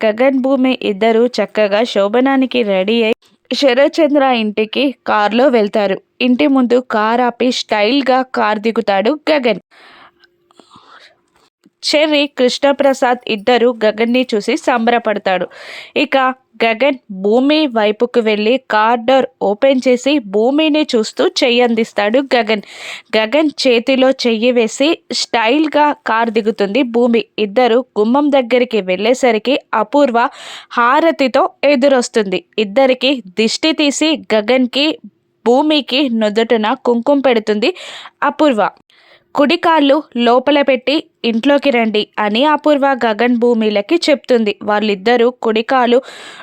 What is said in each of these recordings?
గగన్ భూమి ఇద్దరు చక్కగా శోభనానికి రెడీ అయి శరత్చంద్ర ఇంటికి కారులో వెళ్తారు. ఇంటి ముందు కార్ ఆపి స్టైల్గా కార్ దిగుతాడు గగన్. చెర్రి కృష్ణప్రసాద్ ఇద్దరు గగన్ని చూసి సంబరపడతాడు. ఇక గగన్ భూమి వైపుకు వెళ్ళి కార్ డోర్ ఓపెన్ చేసి భూమిని చూస్తూ చెయ్యి అందిస్తాడు గగన్. గగన్ చేతిలో చెయ్యి వేసి స్టైల్గా కార్ దిగుతుంది భూమి. ఇద్దరు గుమ్మం దగ్గరికి వెళ్ళేసరికి అపూర్వ హారతితో ఎదురొస్తుంది. ఇద్దరికి దిష్టి తీసి గగన్కి భూమికి నుదుటన కుంకుమ పెడుతుంది అపూర్వ. కుడి కాళ్ళు లోపల పెట్టి ఇంట్లోకి రండి అని అపూర్వ గగన్ భూమిలకి చెప్తుంది. వాళ్ళిద్దరూ కుడికాలు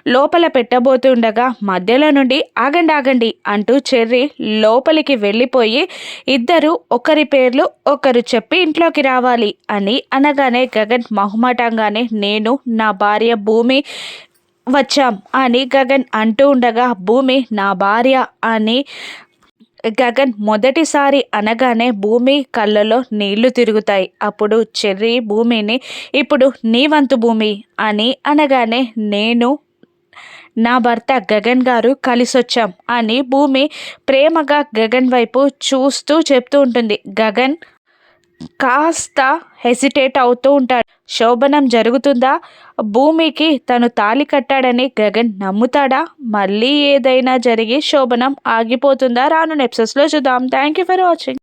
లోపల పెట్టబోతుండగా మధ్యలో నుండి ఆగండి ఆగండి అంటూ చెర్రి లోపలికి వెళ్ళిపోయి ఇద్దరు ఒకరి పేర్లు ఒకరు చెప్పి ఇంట్లోకి రావాలి అని అనగానే గగన్ మొహమాటంగానే నేను నా భార్య భూమి వచ్చాం అని గగన్ అంటూ ఉండగా భూమి నా భార్య అని గగన్ మొదటిసారి అనగానే భూమి కళ్ళలో నీళ్లు తిరుగుతాయి. అప్పుడు చెర్రి భూమిని ఇప్పుడు నీ వంతు భూమి అని అనగానే నేను నా భర్త గగన్ గారు కలిసొచ్చాం అని భూమి ప్రేమగా గగన్ వైపు చూస్తూ చెప్తూ ఉంటుంది. గగన్ కాస్త హెసిటేట్ అవుతూ ఉంటాడు. శోభనం జరుగుతుందా? భూమికి తను తాళి కట్టాడని గగన్ నమ్ముతాడా? మళ్ళీ ఏదైనా జరిగి శోభనం ఆగిపోతుందా? రాను ఎపిసోడ్స్లో చూద్దాం. Thank you for watching.